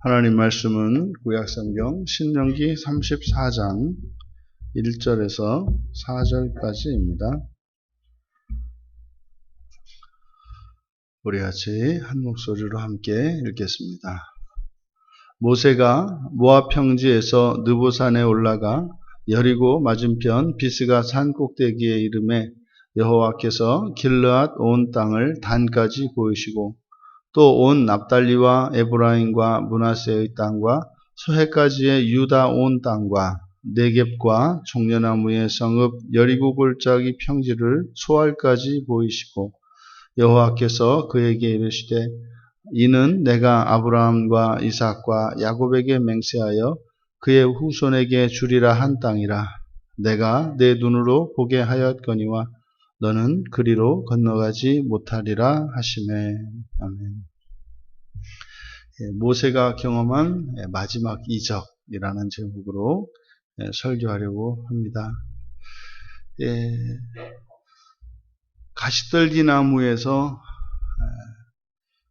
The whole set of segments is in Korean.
하나님 말씀은 구약성경 신명기 34장 1절에서 4절까지입니다. 우리 같이 한 목소리로 함께 읽겠습니다. 모세가 모압 평지에서 느보산에 올라가 여리고 맞은편 비스가 산 꼭대기에 이르매 여호와께서 길르앗 온 땅을 단까지 보이시고 또 온 납달리와 에브라임과 므낫세의 땅과 소해까지의 유다 온 땅과 네겝과 종려나무의 성읍 여리고 골짜기 평지를 소알까지 보이시고 여호와께서 그에게 이르시되 이는 내가 아브라함과 이삭과 야곱에게 맹세하여 그의 후손에게 주리라 한 땅이라. 내가 내 눈으로 보게 하였거니와 너는 그리로 건너가지 못하리라 하시매. 아멘. 모세가 경험한 마지막 이적이라는 제목으로 설교하려고 합니다. 가시떨기 나무에서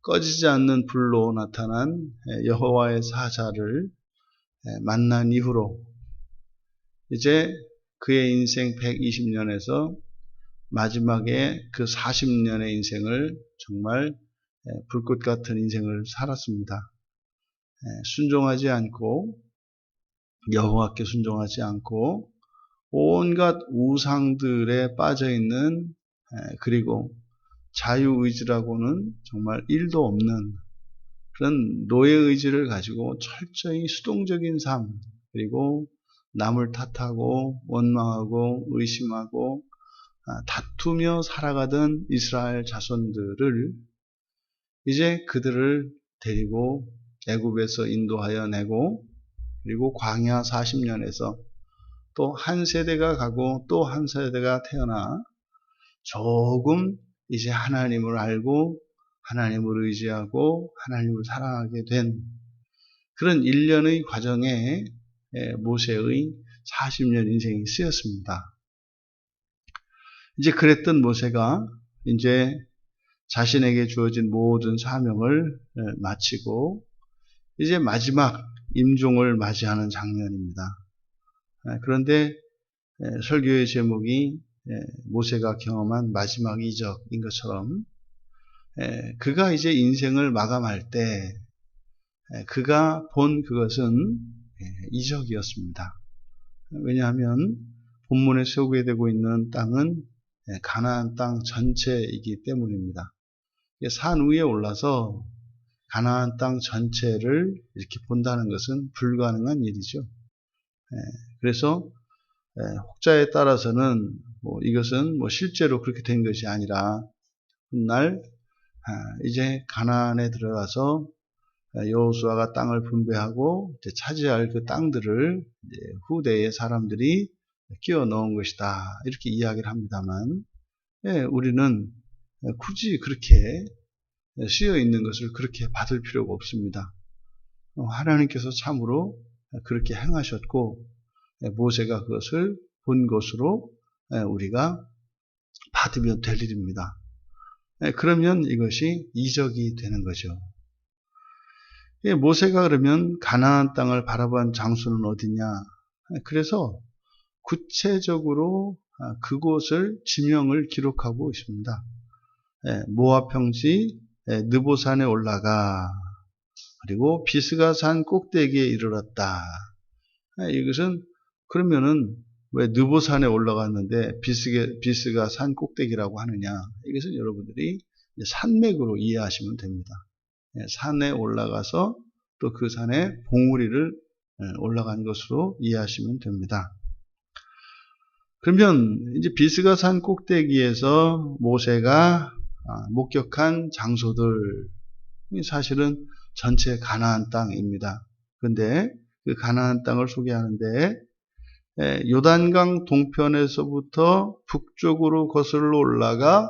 꺼지지 않는 불로 나타난 여호와의 사자를 만난 이후로 이제 그의 인생 120년에서 마지막에 그 40년의 인생을 정말 불꽃 같은 인생을 살았습니다. 순종하지 않고 여호와께 순종하지 않고 온갖 우상들에 빠져있는 그리고 자유의지라고는 정말 1도 없는 그런 노예의지를 가지고 철저히 수동적인 삶 그리고 남을 탓하고 원망하고 의심하고 다투며 살아가던 이스라엘 자손들을 이제 그들을 데리고 애굽에서 인도하여 내고 그리고 광야 40년에서 또 한 세대가 가고 또 한 세대가 태어나 조금 이제 하나님을 알고 하나님을 의지하고 하나님을 사랑하게 된 그런 일련의 과정에 모세의 40년 인생이 쓰였습니다. 이제 그랬던 모세가 이제 자신에게 주어진 모든 사명을 마치고 이제 마지막 임종을 맞이하는 장면입니다. 그런데 설교의 제목이 모세가 경험한 마지막 이적인 것처럼 그가 이제 인생을 마감할 때 그가 본 그것은 이적이었습니다. 왜냐하면 본문에 소개되고 있는 땅은 가나안 땅 전체이기 때문입니다. 산 위에 올라서 가나안 땅 전체를 이렇게 본다는 것은 불가능한 일이죠. 그래서 혹자에 따라서는 이것은 실제로 그렇게 된 것이 아니라 훗날 이제 가나안에 들어가서 여호수아가 땅을 분배하고 이제 차지할 그 땅들을 후대의 사람들이 끼워 넣은 것이다 이렇게 이야기를 합니다만 우리는 굳이 그렇게 쓰여 있는 것을 그렇게 받을 필요가 없습니다. 하나님께서 참으로 그렇게 행하셨고 모세가 그것을 본 것으로 우리가 받으면 될 일입니다. 그러면 이것이 이적이 되는 거죠. 모세가 그러면 가나안 땅을 바라본 장소는 어디냐? 그래서 구체적으로 그곳을 지명을 기록하고 있습니다. 모압 평지 느보산에 올라가 그리고 비스가 산 꼭대기에 이르렀다. 이것은 그러면은 왜 느보산에 올라갔는데 비스가 산 꼭대기라고 하느냐? 이것은 여러분들이 산맥으로 이해하시면 됩니다. 산에 올라가서 또 그 산에 봉우리를 올라간 것으로 이해하시면 됩니다. 그러면 이제 비스가 산 꼭대기에서 모세가 목격한 장소들 사실은 전체 가나안 땅입니다. 그런데 그 가나안 땅을 소개하는데 요단강 동편에서부터 북쪽으로 거슬러 올라가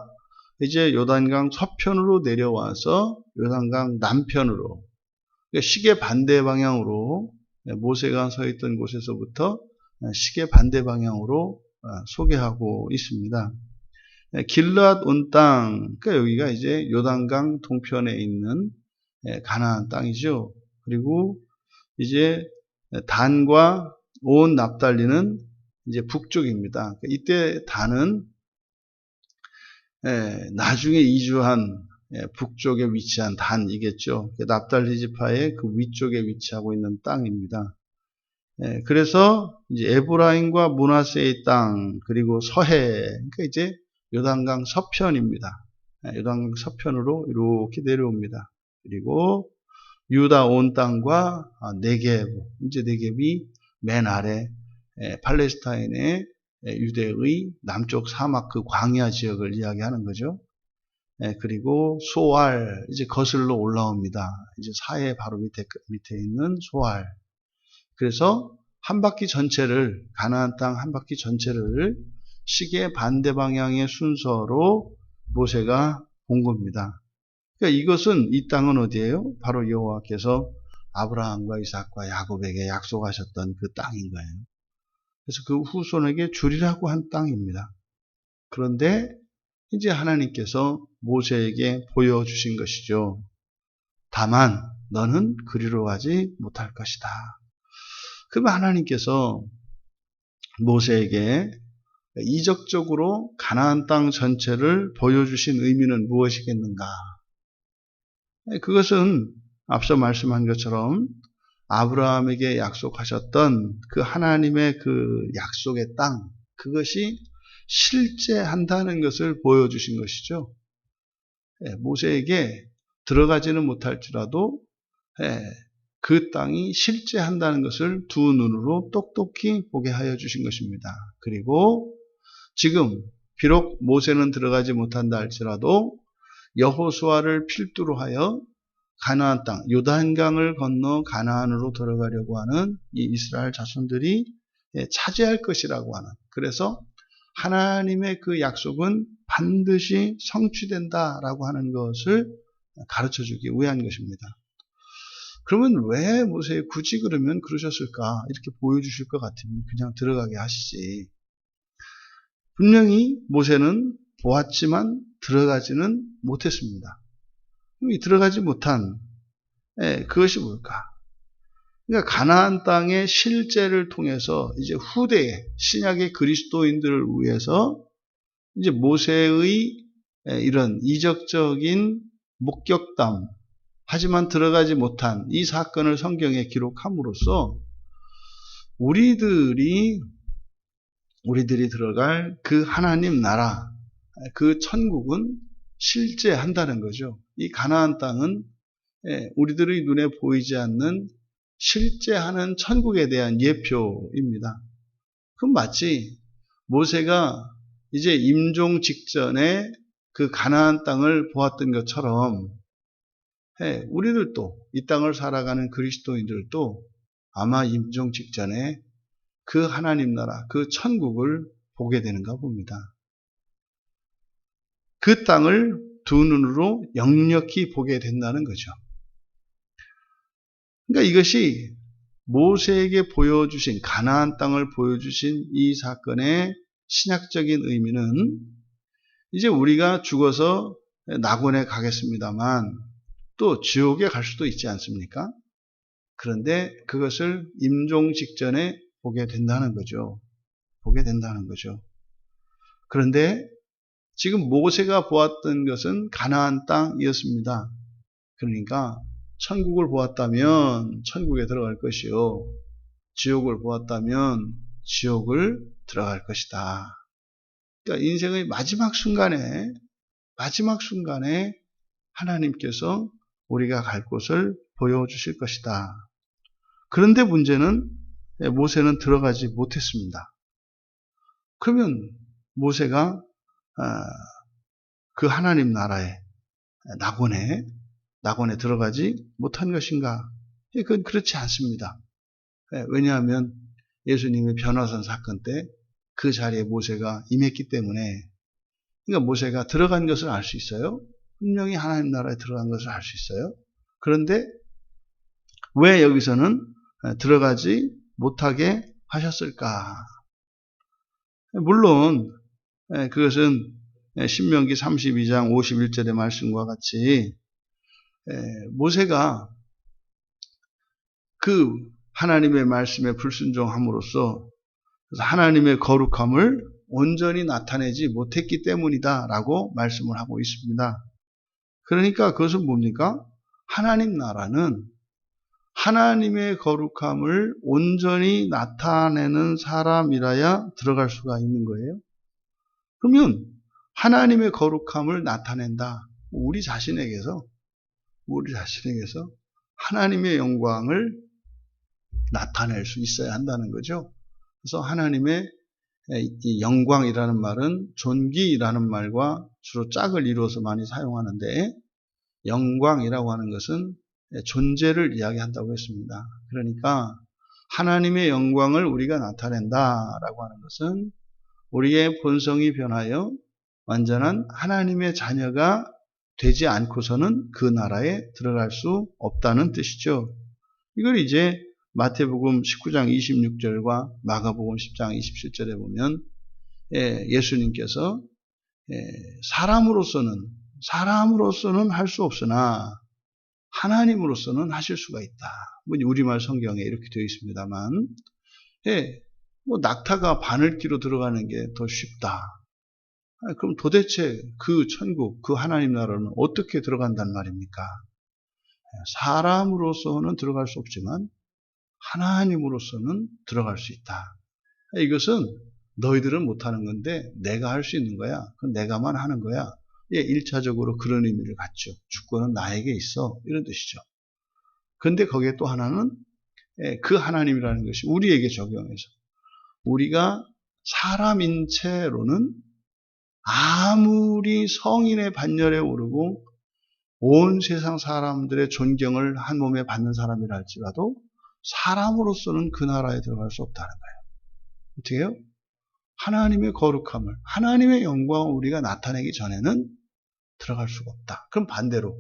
이제 요단강 서편으로 내려와서 요단강 남편으로 시계 반대 방향으로 모세가 서 있던 곳에서부터 시계 반대 방향으로 소개하고 있습니다. 길르앗 온 땅, 그러니까 여기가 이제 요단강 동편에 있는 가나안 땅이죠. 그리고 이제 단과 온 납달리는 이제 북쪽입니다. 이때 단은 나중에 이주한 북쪽에 위치한 단이겠죠. 납달리 지파의 그 위쪽에 위치하고 있는 땅입니다. 그래서 이제 에브라임과 므낫세의 땅, 그리고 서해, 그러니까 이제 요단강 서편입니다. 요단강 서편으로 이렇게 내려옵니다. 그리고 유다 온 땅과 네겝, 이제 네겝이 맨 아래 팔레스타인의 유대의 남쪽 사막 그 광야 지역을 이야기하는 거죠. 그리고 소알, 이제 거슬러 올라옵니다. 이제 사해 바로 밑에 있는 소알. 그래서 한 바퀴 전체를, 가나안 땅 한 바퀴 전체를 시계 반대 방향의 순서로 모세가 본 겁니다. 그러니까 이것은, 이 땅은 어디예요? 바로 여호와께서 아브라함과 이삭과 야곱에게 약속하셨던 그 땅인 거예요. 그래서 그 후손에게 주리라고 한 땅입니다. 그런데 이제 하나님께서 모세에게 보여주신 것이죠. 다만 너는 그리로 가지 못할 것이다. 그러면 하나님께서 모세에게 이적적으로 가나안 땅 전체를 보여주신 의미는 무엇이겠는가? 그것은 앞서 말씀한 것처럼 아브라함에게 약속하셨던 그 하나님의 그 약속의 땅, 그것이 실제한다는 것을 보여주신 것이죠. 모세에게 들어가지는 못할지라도 그 땅이 실제한다는 것을 두 눈으로 똑똑히 보게 하여 주신 것입니다. 그리고 지금 비록 모세는 들어가지 못한다 할지라도 여호수아를 필두로 하여 가나안 땅, 요단강을 건너 가나안으로 들어가려고 하는 이 이스라엘 자손들이 차지할 것이라고 하는, 그래서 하나님의 그 약속은 반드시 성취된다라고 하는 것을 가르쳐주기 위한 것입니다. 그러면 왜 모세에 굳이 그러면 그러셨을까? 이렇게 보여주실 것 같으면 그냥 들어가게 하시지. 분명히 모세는 보았지만 들어가지는 못했습니다. 이 들어가지 못한 그것이 뭘까? 그러니까 가나안 땅의 실제를 통해서 이제 후대의 신약의 그리스도인들을 위해서 이제 모세의 이런 이적적인 목격담, 하지만 들어가지 못한 이 사건을 성경에 기록함으로써 우리들이 들어갈 그 하나님 나라, 그 천국은 실제한다는 거죠. 이 가나안 땅은 우리들의 눈에 보이지 않는 실제하는 천국에 대한 예표입니다. 그럼 마치 모세가 이제 임종 직전에 그 가나안 땅을 보았던 것처럼 우리들도, 이 땅을 살아가는 그리스도인들도 아마 임종 직전에 그 하나님 나라, 그 천국을 보게 되는가 봅니다. 그 땅을 두 눈으로 역력히 보게 된다는 거죠. 그러니까 이것이 모세에게 보여주신, 가나안 땅을 보여주신 이 사건의 신약적인 의미는 이제 우리가 죽어서 낙원에 가겠습니다만 또 지옥에 갈 수도 있지 않습니까? 그런데 그것을 임종 직전에 보게 된다는 거죠. 보게 된다는 거죠. 그런데 지금 모세가 보았던 것은 가나안 땅이었습니다. 그러니까 천국을 보았다면 천국에 들어갈 것이요, 지옥을 보았다면 지옥을 들어갈 것이다. 그러니까 인생의 마지막 순간에 하나님께서 우리가 갈 곳을 보여주실 것이다. 그런데 문제는 모세는 들어가지 못했습니다. 그러면 모세가 그 하나님 나라의 낙원에 들어가지 못한 것인가? 그건 그렇지 않습니다. 왜냐하면 예수님의 변화산 사건 때 그 자리에 모세가 임했기 때문에, 그러니까 모세가 들어간 것을 알 수 있어요. 분명히 하나님 나라에 들어간 것을 알 수 있어요. 그런데 왜 여기서는 들어가지 못하게 하셨을까? 물론 그것은 신명기 32장 51절의 말씀과 같이 모세가 그 하나님의 말씀에 불순종함으로써 하나님의 거룩함을 온전히 나타내지 못했기 때문이다라고 말씀을 하고 있습니다. 그러니까 그것은 뭡니까? 하나님 나라는 하나님의 거룩함을 온전히 나타내는 사람이라야 들어갈 수가 있는 거예요. 그러면 하나님의 거룩함을 나타낸다. 우리 자신에게서 하나님의 영광을 나타낼 수 있어야 한다는 거죠. 그래서 하나님의 이 영광이라는 말은 존귀라는 말과 주로 짝을 이루어서 많이 사용하는데, 영광이라고 하는 것은 존재를 이야기한다고 했습니다. 그러니까 하나님의 영광을 우리가 나타낸다라고 하는 것은 우리의 본성이 변하여 완전한 하나님의 자녀가 되지 않고서는 그 나라에 들어갈 수 없다는 뜻이죠. 이걸 이제 마태복음 19장 26절과 마가복음 10장 27절에 보면 예수님께서 사람으로서는 할 수 없으나 하나님으로서는 하실 수가 있다. 우리말 성경에 이렇게 되어 있습니다만, 낙타가 바늘귀로 들어가는 게 더 쉽다. 그럼 도대체 그 천국, 그 하나님 나라는 어떻게 들어간단 말입니까? 사람으로서는 들어갈 수 없지만 하나님으로서는 들어갈 수 있다. 이것은 너희들은 못하는 건데 내가 할 수 있는 거야. 그건 내가만 하는 거야. 1차적으로 그런 의미를 갖죠. 주권은 나에게 있어. 이런 뜻이죠. 그런데 거기에 또 하나는 그 하나님이라는 것이 우리에게 적용해서 우리가 사람인 채로는 아무리 성인의 반열에 오르고 온 세상 사람들의 존경을 한 몸에 받는 사람이라 할지라도 사람으로서는 그 나라에 들어갈 수 없다는 거예요. 어떻게 해요? 하나님의 거룩함을, 하나님의 영광을 우리가 나타내기 전에는 들어갈 수가 없다. 그럼 반대로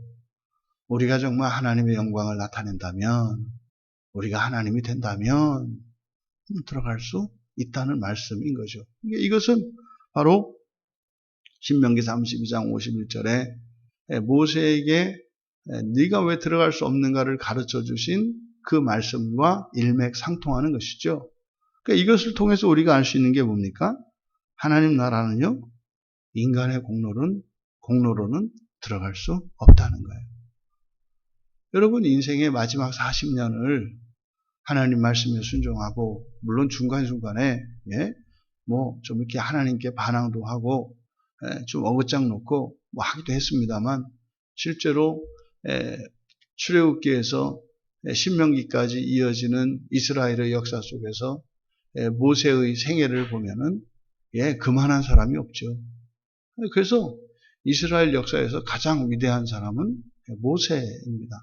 우리가 정말 하나님의 영광을 나타낸다면, 우리가 하나님이 된다면 들어갈 수 있다는 말씀인 거죠. 이것은 바로 신명기 32장 51절에 모세에게 네가 왜 들어갈 수 없는가를 가르쳐 주신 그 말씀과 일맥상통하는 것이죠. 그러니까 이것을 통해서 우리가 알 수 있는 게 뭡니까? 하나님 나라는요, 인간의 공로로는 들어갈 수 없다는 거예요. 여러분 인생의 마지막 40년을 하나님 말씀에 순종하고, 물론 중간중간에 좀 이렇게 하나님께 반항도 하고 좀 어긋장 놓고 하기도 했습니다만, 실제로 출애굽기에서 신명기까지 이어지는 이스라엘의 역사 속에서 모세의 생애를 보면은 그만한 사람이 없죠. 그래서 이스라엘 역사에서 가장 위대한 사람은 모세입니다.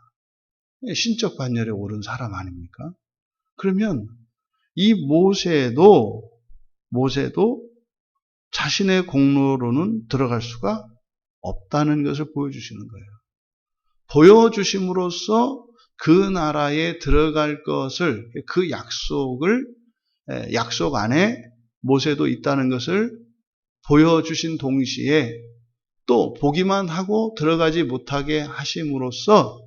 신적 반열에 오른 사람 아닙니까? 그러면 이 모세도 자신의 공로로는 들어갈 수가 없다는 것을 보여주시는 거예요. 보여주심으로써 그 나라에 들어갈 것을, 그 약속 안에 모세도 있다는 것을 보여주신 동시에 또 보기만 하고 들어가지 못하게 하심으로써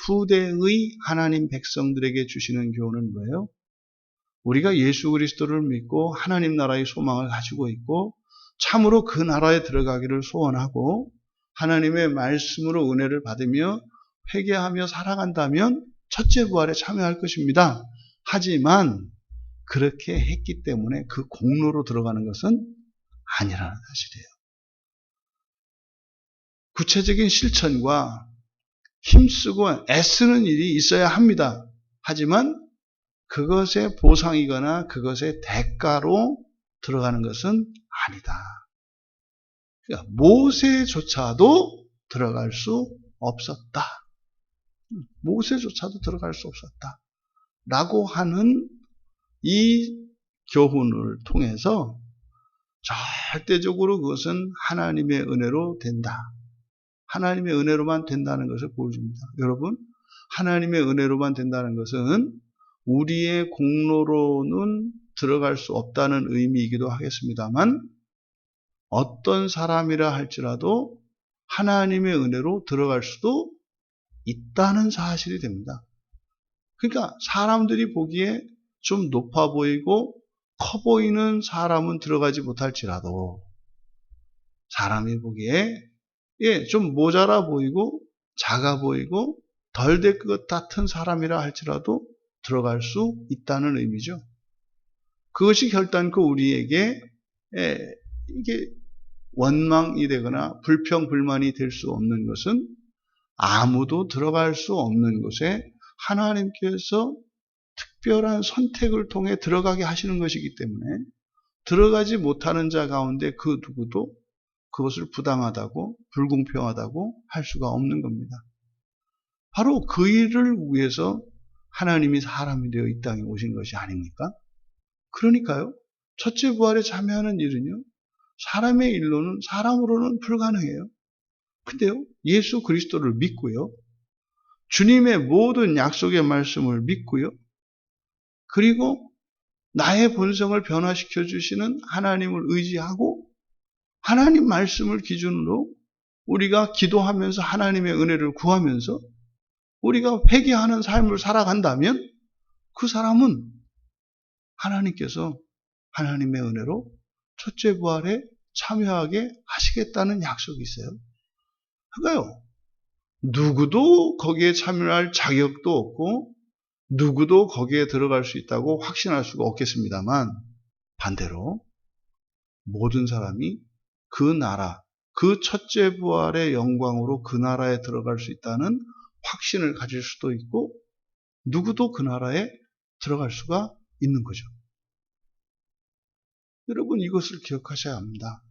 후대의 하나님 백성들에게 주시는 교훈은 뭐예요? 우리가 예수 그리스도를 믿고 하나님 나라의 소망을 가지고 있고 참으로 그 나라에 들어가기를 소원하고 하나님의 말씀으로 은혜를 받으며 회개하며 살아간다면 첫째 부활에 참여할 것입니다. 하지만 그렇게 했기 때문에 그 공로로 들어가는 것은 아니라는 사실이에요. 구체적인 실천과 힘쓰고 애쓰는 일이 있어야 합니다. 하지만 그것의 보상이거나 그것의 대가로 들어가는 것은 아니다. 그러니까 모세조차도 들어갈 수 없었다. 모세조차도 들어갈 수 없었다. 라고 하는 이 교훈을 통해서 절대적으로 그것은 하나님의 은혜로 된다. 하나님의 은혜로만 된다는 것을 보여줍니다. 여러분, 하나님의 은혜로만 된다는 것은 우리의 공로로는 들어갈 수 없다는 의미이기도 하겠습니다만, 어떤 사람이라 할지라도 하나님의 은혜로 들어갈 수도 있다는 사실이 됩니다. 그러니까 사람들이 보기에 좀 높아 보이고 커 보이는 사람은 들어가지 못할지라도 사람이 보기에 좀 모자라 보이고 작아 보이고 덜 될 것 같은 사람이라 할지라도 들어갈 수 있다는 의미죠. 그것이 결단코 우리에게 이게 원망이 되거나 불평불만이 될 수 없는 것은 아무도 들어갈 수 없는 곳에 하나님께서 특별한 선택을 통해 들어가게 하시는 것이기 때문에 들어가지 못하는 자 가운데 그 누구도 그것을 부당하다고 불공평하다고 할 수가 없는 겁니다. 바로 그 일을 위해서 하나님이 사람이 되어 이 땅에 오신 것이 아닙니까? 그러니까요. 첫째 부활에 참여하는 일은요. 사람의 일로는 사람으로는 불가능해요. 근데요. 예수 그리스도를 믿고요. 주님의 모든 약속의 말씀을 믿고요. 그리고 나의 본성을 변화시켜 주시는 하나님을 의지하고 하나님 말씀을 기준으로 우리가 기도하면서 하나님의 은혜를 구하면서 우리가 회개하는 삶을 살아간다면 그 사람은 하나님께서 하나님의 은혜로 첫째 부활에 참여하게 하시겠다는 약속이 있어요. 그러니까요. 누구도 거기에 참여할 자격도 없고 누구도 거기에 들어갈 수 있다고 확신할 수가 없겠습니다만 반대로 모든 사람이 그 나라, 그 첫째 부활의 영광으로 그 나라에 들어갈 수 있다는 확신을 가질 수도 있고 누구도 그 나라에 들어갈 수가 있는 거죠. 여러분 이것을 기억하셔야 합니다.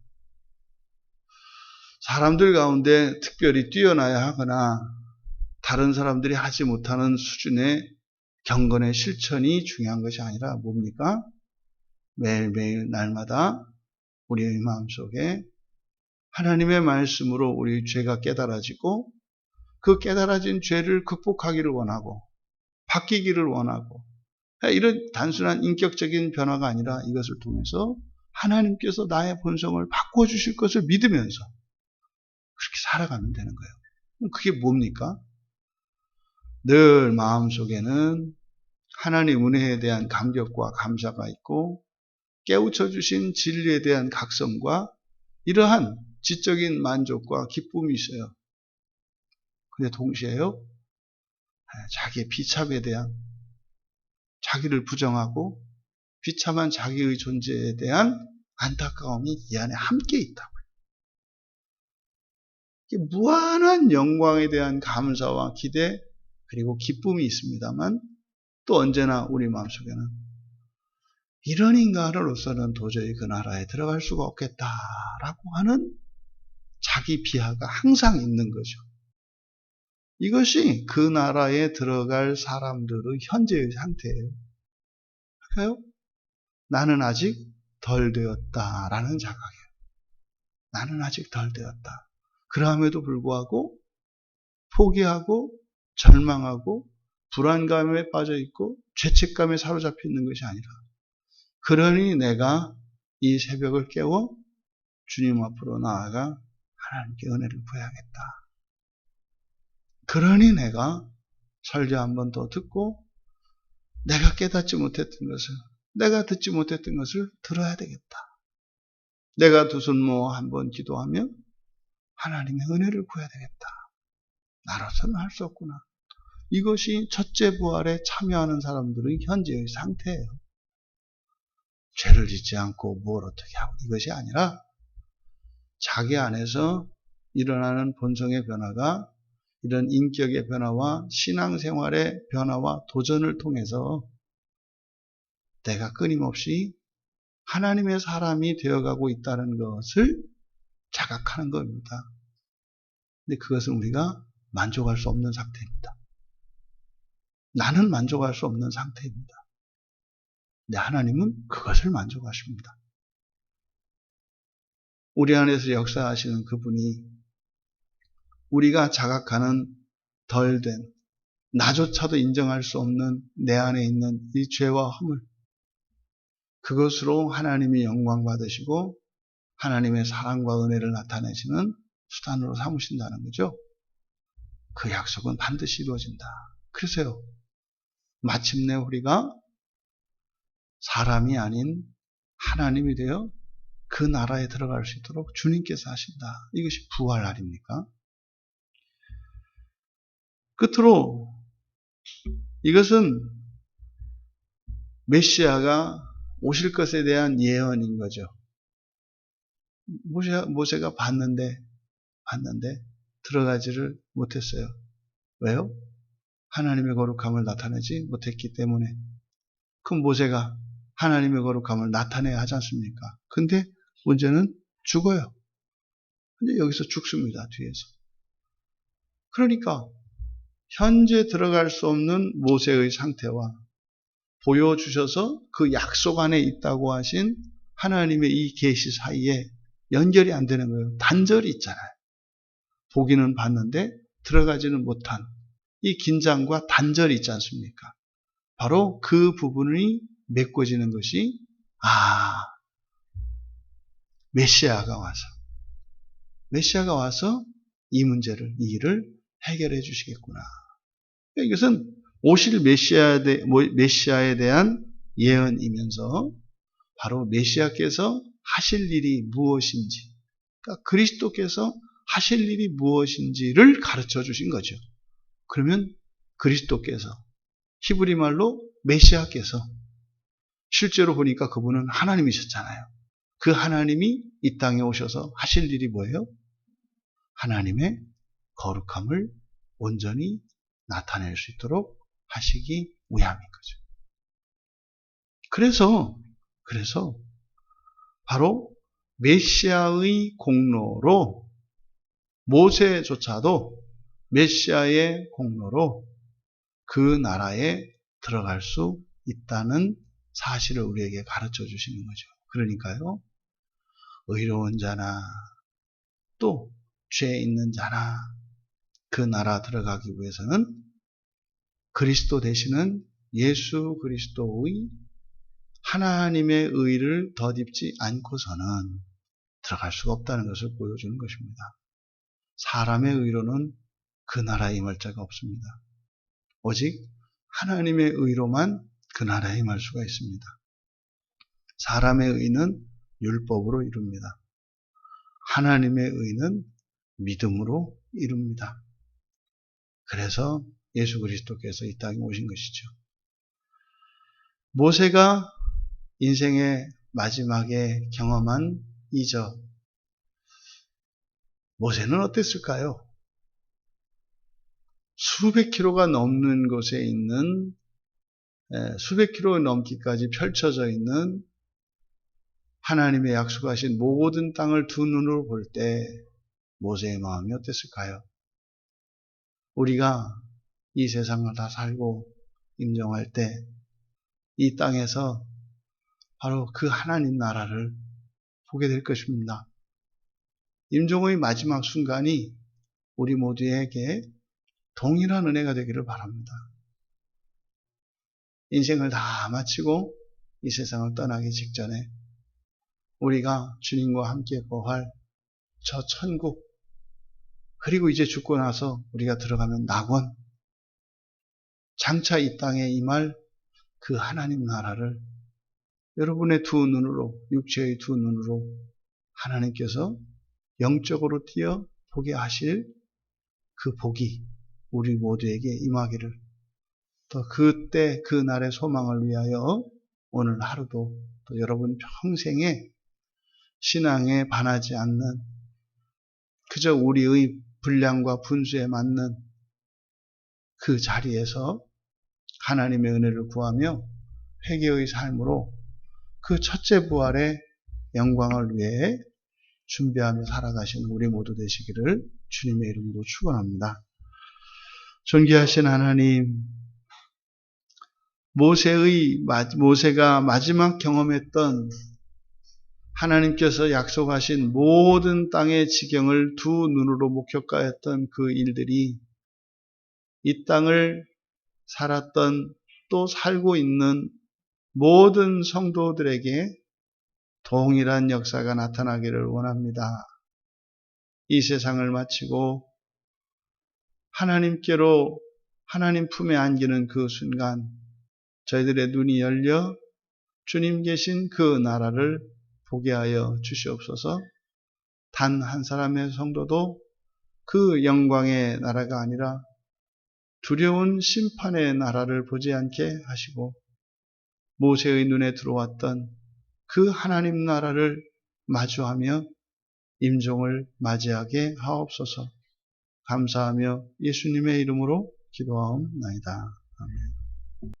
사람들 가운데 특별히 뛰어나야 하거나 다른 사람들이 하지 못하는 수준의 경건의 실천이 중요한 것이 아니라 뭡니까? 매일매일 날마다 우리의 마음속에 하나님의 말씀으로 우리 죄가 깨달아지고 그 깨달아진 죄를 극복하기를 원하고 바뀌기를 원하고 이런 단순한 인격적인 변화가 아니라 이것을 통해서 하나님께서 나의 본성을 바꿔주실 것을 믿으면서 그렇게 살아가면 되는 거예요. 그게 뭡니까? 늘 마음속에는 하나님 은혜에 대한 감격과 감사가 있고 깨우쳐 주신 진리에 대한 각성과 이러한 지적인 만족과 기쁨이 있어요. 근데 동시에요. 자기의 비참에 대한 자기를 부정하고 비참한 자기의 존재에 대한 안타까움이 이 안에 함께 있다고요. 무한한 영광에 대한 감사와 기대 그리고 기쁨이 있습니다만 또 언제나 우리 마음속에는 이런 인간으로서는 도저히 그 나라에 들어갈 수가 없겠다라고 하는 자기 비하가 항상 있는 거죠. 이것이 그 나라에 들어갈 사람들의 현재의 상태예요. 그러니까요. 나는 아직 덜 되었다라는 자각이에요. 나는 아직 덜 되었다. 그럼에도 불구하고 포기하고 절망하고 불안감에 빠져 있고 죄책감에 사로잡혀 있는 것이 아니라 그러니 내가 이 새벽을 깨워 주님 앞으로 나아가 하나님께 은혜를 구해야겠다. 그러니 내가 설교 한 번 더 듣고 내가 깨닫지 못했던 것을 내가 듣지 못했던 것을 들어야 되겠다. 내가 두 손 모아 한 번 기도하며 하나님의 은혜를 구해야 되겠다. 나로서는 할 수 없구나. 이것이 첫째 부활에 참여하는 사람들의 현재의 상태예요. 죄를 짓지 않고 뭘 어떻게 하고 이것이 아니라 자기 안에서 일어나는 본성의 변화가 이런 인격의 변화와 신앙생활의 변화와 도전을 통해서 내가 끊임없이 하나님의 사람이 되어가고 있다는 것을 자각하는 겁니다. 근데 그것은 우리가 만족할 수 없는 상태입니다. 나는 만족할 수 없는 상태입니다. 근데 하나님은 그것을 만족하십니다. 우리 안에서 역사하시는 그분이 우리가 자각하는 덜된 나조차도 인정할 수 없는 내 안에 있는 이 죄와 허물 그것으로 하나님이 영광 받으시고 하나님의 사랑과 은혜를 나타내시는 수단으로 삼으신다는 거죠. 그 약속은 반드시 이루어진다. 그러세요. 마침내 우리가 사람이 아닌 하나님이 되어 그 나라에 들어갈 수 있도록 주님께서 하신다. 이것이 부활 아닙니까? 끝으로 이것은 메시아가 오실 것에 대한 예언인 거죠. 모세가 봤는데 들어가지를 못했어요. 왜요? 하나님의 거룩함을 나타내지 못했기 때문에. 그럼 모세가 하나님의 거룩함을 나타내야 하지 않습니까? 근데 문제는 죽어요. 근데 여기서 죽습니다. 뒤에서. 그러니까 현재 들어갈 수 없는 모세의 상태와 보여주셔서 그 약속 안에 있다고 하신 하나님의 이 계시 사이에 연결이 안 되는 거예요. 단절이 있잖아요. 보기는 봤는데 들어가지는 못한 이 긴장과 단절이 있지 않습니까? 바로 그 부분이 메꿔지는 것이 메시아가 와서 이 문제를, 이 일을 해결해 주시겠구나. 이것은 오실 메시아에 대한 예언이면서 바로 메시아께서 하실 일이 무엇인지, 그러니까 그리스도께서 하실 일이 무엇인지를 가르쳐 주신 거죠. 그러면 그리스도께서, 히브리 말로 메시아께서, 실제로 보니까 그분은 하나님이셨잖아요. 그 하나님이 이 땅에 오셔서 하실 일이 뭐예요? 하나님의 거룩함을 온전히 나타낼 수 있도록 하시기 위함인 거죠. 그래서 바로 메시아의 공로로, 모세조차도 메시아의 공로로 그 나라에 들어갈 수 있다는 사실을 우리에게 가르쳐 주시는 거죠. 그러니까요, 의로운 자나 또 죄 있는 자나 그 나라 들어가기 위해서는 그리스도 되시는 예수 그리스도의 하나님의 의를 덧입지 않고서는 들어갈 수가 없다는 것을 보여주는 것입니다. 사람의 의로는 그 나라에 임할 자가 없습니다. 오직 하나님의 의로만 그 나라에 임할 수가 있습니다. 사람의 의는 율법으로 이룹니다. 하나님의 의는 믿음으로 이룹니다. 그래서 예수 그리스도께서 이 땅에 오신 것이죠. 모세가 인생의 마지막에 경험한 이적, 모세는 어땠을까요? 수백 킬로가 넘는 곳에 있는, 수백 킬로 넘기까지 펼쳐져 있는 하나님의 약속하신 모든 땅을 두 눈으로 볼 때 모세의 마음이 어땠을까요? 우리가 이 세상을 다 살고 임종할 때 이 땅에서 바로 그 하나님 나라를 보게 될 것입니다. 임종의 마지막 순간이 우리 모두에게 동일한 은혜가 되기를 바랍니다. 인생을 다 마치고 이 세상을 떠나기 직전에 우리가 주님과 함께 거할 저 천국, 그리고 이제 죽고 나서 우리가 들어가면 낙원, 장차 이 땅에 임할 그 하나님 나라를 여러분의 두 눈으로, 육체의 두 눈으로 하나님께서 영적으로 띄어 보게 하실 그 복이 우리 모두에게 임하기를, 또 그때 그 날의 소망을 위하여 오늘 하루도 또 여러분 평생에 신앙에 반하지 않는, 그저 우리의 분량과 분수에 맞는 그 자리에서 하나님의 은혜를 구하며 회개의 삶으로 그 첫째 부활의 영광을 위해 준비하며 살아가시는 우리 모두 되시기를 주님의 이름으로 축원합니다. 존귀하신 하나님, 모세가 마지막 경험했던 하나님께서 약속하신 모든 땅의 지경을 두 눈으로 목격하였던 그 일들이 이 땅을 살았던, 또 살고 있는 모든 성도들에게 동일한 역사가 나타나기를 원합니다. 이 세상을 마치고 하나님께로, 하나님 품에 안기는 그 순간 저희들의 눈이 열려 주님 계신 그 나라를 보게 하여 주시옵소서. 단 한 사람의 성도도 그 영광의 나라가 아니라 두려운 심판의 나라를 보지 않게 하시고 모세의 눈에 들어왔던 그 하나님 나라를 마주하며 임종을 맞이하게 하옵소서. 감사하며 예수님의 이름으로 기도하옵나이다. 아멘.